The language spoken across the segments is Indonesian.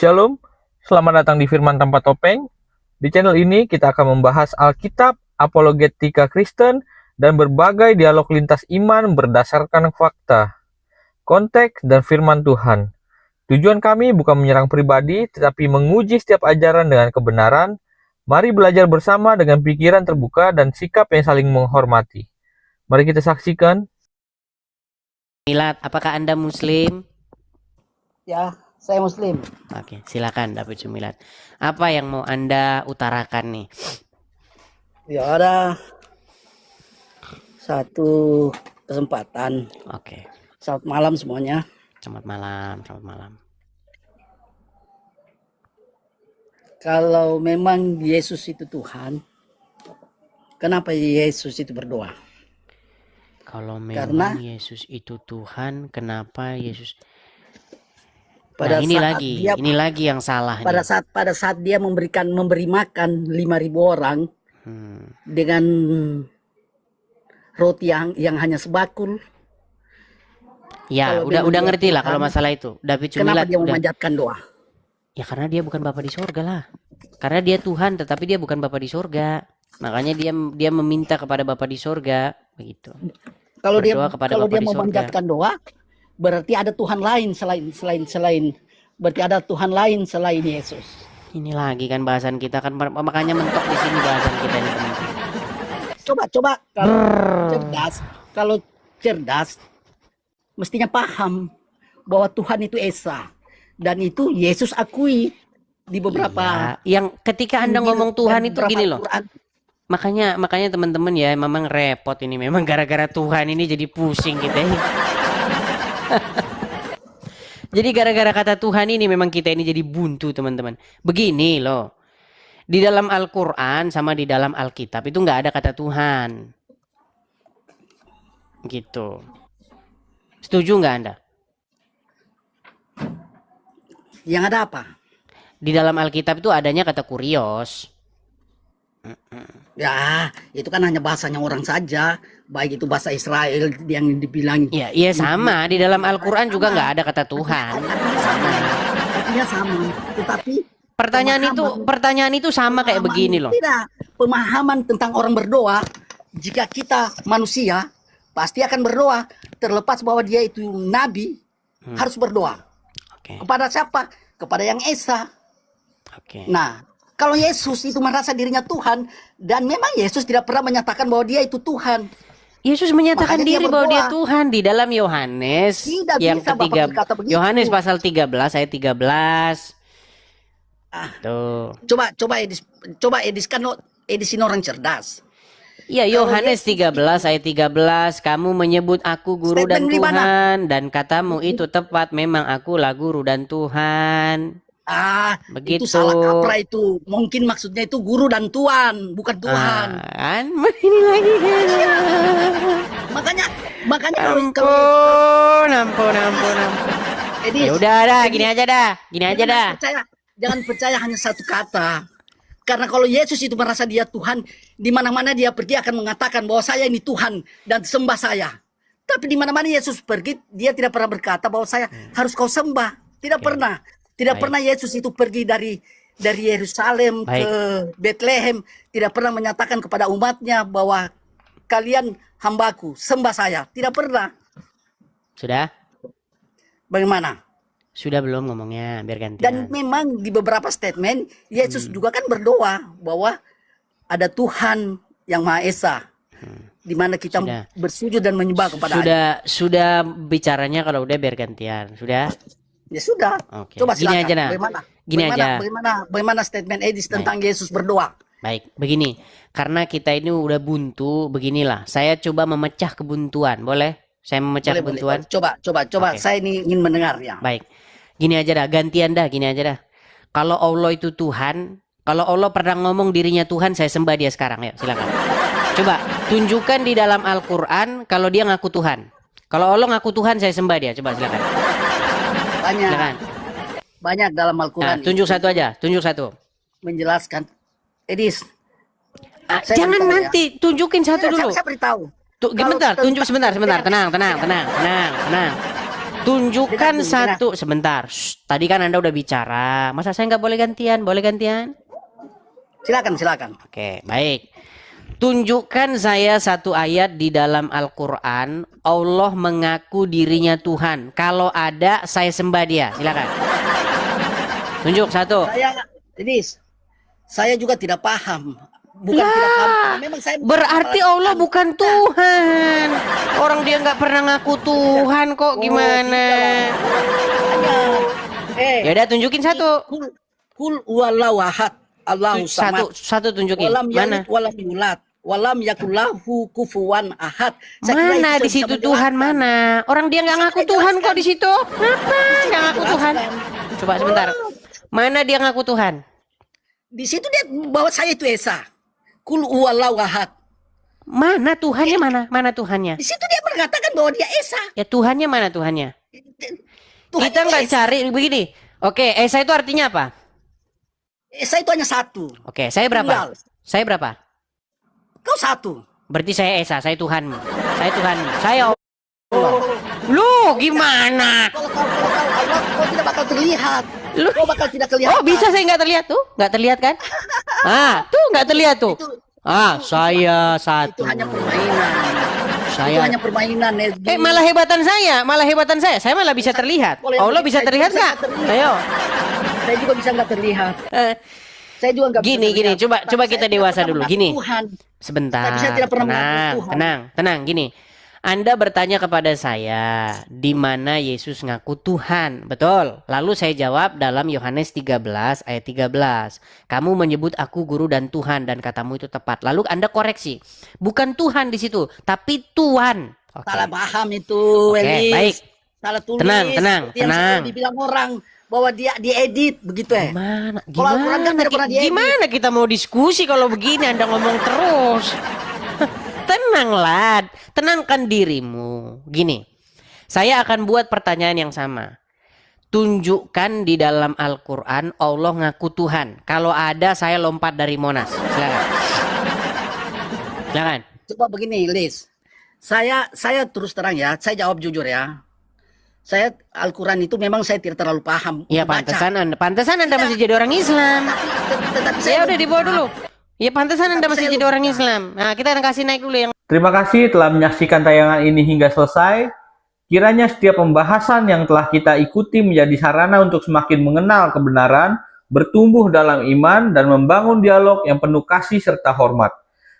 Shalom, selamat datang di Firman Tanpa Topeng. Di channel ini kita akan membahas Alkitab, apologetika Kristen, dan berbagai dialog lintas iman berdasarkan fakta, konteks, dan firman Tuhan. Tujuan kami bukan menyerang pribadi, tetapi menguji setiap ajaran dengan kebenaran. Mari belajar bersama dengan pikiran terbuka dan sikap yang saling menghormati. Mari kita saksikan. Milad, apakah Anda Muslim? Ya, saya Muslim. Oke, silakan David Sumilat. Apa yang mau Anda utarakan nih? Ya ada satu kesempatan. Oke, Selamat malam semuanya. selamat malam, selamat malam. Kalau memang Yesus itu Tuhan, kenapa Yesus itu berdoa? Kalau memang Karena Yesus itu Tuhan, kenapa Yesus? pada Nah, ini saat lagi, dia ini lagi yang salah nih. pada saat dia memberi makan 5.000 orang dengan roti yang hanya sebakul. Ya, Kalau udah memang dia ngerti lah Tuhan, kalau masalah itu. David kenapa Sumilat dia udah. memanjatkan doa? Ya karena dia bukan Bapa di sorga lah. Karena dia Tuhan, tetapi dia bukan Bapa di sorga. Makanya dia meminta kepada Bapa di sorga, begitu. Kalau Berdoa kepada dia Bapa di sorga. memanjatkan doa, berarti ada Tuhan lain selain berarti ada Tuhan lain selain Yesus. Ini lagi kan bahasan kita kan, makanya mentok di sini bahasan kita ini, teman-teman. Coba kalau cerdas mestinya paham bahwa Tuhan itu Esa dan itu Yesus akui di beberapa Iya, yang ketika Anda ngomong Tuhan itu gini loh. Quran. Makanya teman-teman ya, memang repot ini, memang gara-gara Tuhan ini jadi pusing kita ini. Jadi gara-gara kata Tuhan ini memang kita ini jadi buntu, teman-teman. Begini loh. Di dalam Al-Qur'an sama di dalam Alkitab itu nggak ada kata Tuhan. Gitu. Setuju nggak Anda? Yang ada apa? Di dalam Alkitab itu adanya kata kurios. Ya, itu kan hanya bahasanya orang saja, baik itu bahasa Israel yang dibilang. Iya sama. Di dalam Al-Quran juga nggak ada kata Tuhan. Artinya sama, tetapi Pertanyaan itu sama kayak begini loh. tidak, pemahaman tentang orang berdoa, jika kita manusia pasti akan berdoa, terlepas bahwa dia itu nabi, harus berdoa. Oke. Kepada siapa? Kepada yang Esa. Oke. Nah, kalau Yesus itu merasa dirinya Tuhan, dan memang Yesus tidak pernah menyatakan bahwa dia itu Tuhan. Yesus menyatakan Makanya dia diri bahwa dia berdoa. Tuhan di dalam Yohanes Tidak yang bisa Bapak ketiga. berkata begitu. Yohanes pasal 13 ayat 13. Tuh. Coba edisin orang cerdas. Iya, Kalau Yohanes 13 ayat 13, kamu menyebut aku guru dan Statement di mana? Tuhan, dan katamu itu tepat, memang akulah guru dan Tuhan. Begitu. Itu salah kaprah itu. Mungkin maksudnya itu guru dan tuan, bukan Tuhan. Kan? Ini lagi. Makanya Ampun. Edis, Ya udah dah, gini aja dah. Jangan percaya hanya satu kata. Karena kalau Yesus itu merasa dia Tuhan, di mana-mana dia pergi akan mengatakan bahwa saya ini Tuhan dan sembah saya. Tapi di mana-mana Yesus pergi, dia tidak pernah berkata bahwa saya harus kau sembah. Tidak pernah. Tidak pernah Yesus itu pergi dari Yerusalem ke Bethlehem, tidak pernah menyatakan kepada umatnya bahwa kalian hambaku, sembah saya. Tidak pernah. Sudah? Bagaimana? Sudah belum ngomongnya, biar gantian. Dan memang di beberapa statement Yesus juga kan berdoa bahwa ada Tuhan yang Maha Esa, di mana kita bersujud dan menyembah kepada Sudah bicaranya kalau udah biar gantian. Sudah? Ya sudah. Oke. Coba Gini silakan. aja, Bagaimana statement Edis tentang Yesus berdoa? Baik, begini. Karena kita ini udah buntu, beginilah. Saya coba memecah kebuntuan, boleh? Saya memecah kebuntuan. Coba. Oke. Saya ini ingin mendengar ya. Baik. Gini aja dah. Kalau Allah itu Tuhan, kalau Allah pernah ngomong dirinya Tuhan, saya sembah dia sekarang. Ya, silakan. Coba tunjukkan di dalam Al-Qur'an kalau dia ngaku Tuhan. Kalau Allah ngaku Tuhan, saya sembah dia. Coba silakan. Banyak dalam Al-Quran. Nah, tunjuk satu. Menjelaskan. Edis. Jangan nanti, tunjukin satu dulu. Saya beritahu. Sebentar, tunjuk sebentar. Tenang. Tunjukkan Dengar dulu, satu, sebentar. Shh, tadi kan Anda udah bicara. Masa saya nggak boleh gantian? Boleh gantian? Silakan, silakan. Oke, baik. Tunjukkan saya satu ayat di dalam Al-Quran Allah mengaku dirinya Tuhan. Kalau ada, saya sembah dia. Silakan. Tunjuk satu. Saya juga tidak paham. Bukan tidak paham. Memang saya Berarti Allah bukan Tuhan. Orang dia nggak pernah ngaku Tuhan kok, gimana? Ya udah, tunjukin satu. Kul wallahu ahad, Allahu samad. Satu tunjukin. Walam Mana? yalid walam yulad. Walam yakulahu kufuwan ahad. Saya kira Mana itu di bisa situ menjelaskan. Tuhan mana? Orang dia nggak ngaku Saya Tuhan kok jelaskan. di situ. Kenapa nggak ngaku Tuhan? Jelaskan. Coba sebentar. Mana dia ngaku Tuhan? Di situ dia bahwa saya itu Esa. Kul wallahu ahad. Mana Tuhannya mana? Mana Tuhannya? Di situ dia mengatakan bahwa dia Esa. Ya Tuhannya mana Tuhannya? Tuhan Kita itu nggak Esa. cari begini. Oke, Esa itu artinya apa? Esa itu hanya satu. Oke, saya berapa? Tunggal. Saya berapa? Kau satu. Berarti saya Esa, saya Tuhanmu. Saya Tuhanmu. Saya Allah. Lu gimana? Kalau Allah, kau tidak bakal terlihat. Lu- Kau bakal tidak kelihatan. Oh, bisa saya nggak terlihat tuh? Nggak terlihat kan? Ah, tuh nggak terlihat tuh. Itu, Ah, saya itu satu. hanya permainan. Itu Saya. hanya permainan. Nesbi. Malah hebatan saya, saya malah bisa terlihat. Boleh, Allah boleh. bisa Saya terlihat juga nggak? bisa terlihat. Ayo. Saya juga bisa nggak terlihat. Eh, Saya juga nggak bisa Gini, terlihat. coba Tapi kita saya tidak dewasa pernah dulu. mengaku Gini. Tuhan. Sebentar. Tapi saya tidak pernah mengaku Tuhan. Tenang, gini. Anda bertanya kepada saya, di mana Yesus ngaku Tuhan, betul? Lalu saya jawab dalam Yohanes 13 ayat 13. Kamu menyebut aku guru dan Tuhan dan katamu itu tepat. Lalu Anda koreksi, bukan Tuhan di situ, tapi Tuhan. Oke. Salah paham itu, Oke, Elis. baik. Salah tulis. Tenang. Seperti yang selalu dibilang orang bahwa dia diedit begitu ya. Gimana? Kalau Al-Quran kan tidak pernah diedit. Gimana kita mau diskusi kalau begini Anda ngomong terus? Tenanglah, tenangkan dirimu. Gini, saya akan buat pertanyaan yang sama. Tunjukkan di dalam Al-Quran Allah ngaku Tuhan. Kalau ada saya lompat dari Monas. Silakan. Silakan. Coba begini, Lis. Saya terus terang ya, saya jawab jujur ya. Saya Al-Quran itu memang saya tidak terlalu paham. Ya membaca. pantesan Anda masih jadi orang Islam. Tetapi Ya udah dibawa dulu. Ya pantesan Anda Tapi masih saya jadi orang lupa. Islam. Nah, kita akan kasih naik dulu yang Terima kasih telah menyaksikan tayangan ini hingga selesai. Kiranya setiap pembahasan yang telah kita ikuti menjadi sarana untuk semakin mengenal kebenaran, bertumbuh dalam iman, dan membangun dialog yang penuh kasih serta hormat.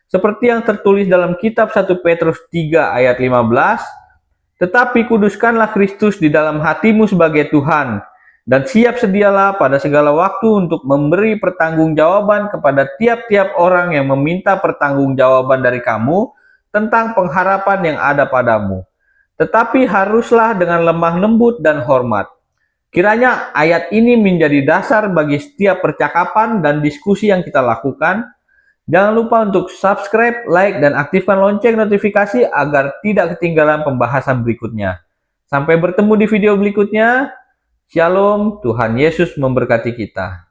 Seperti yang tertulis dalam kitab 1 Petrus 3 ayat 15, tetapi kuduskanlah Kristus di dalam hatimu sebagai Tuhan, dan siap sedialah pada segala waktu untuk memberi pertanggungjawaban kepada tiap-tiap orang yang meminta pertanggungjawaban dari kamu tentang pengharapan yang ada padamu. Tetapi haruslah dengan lemah lembut dan hormat. Kiranya ayat ini menjadi dasar bagi setiap percakapan dan diskusi yang kita lakukan. Jangan lupa untuk subscribe, like, dan aktifkan lonceng notifikasi agar tidak ketinggalan pembahasan berikutnya. Sampai bertemu di video berikutnya. Shalom, Tuhan Yesus memberkati kita.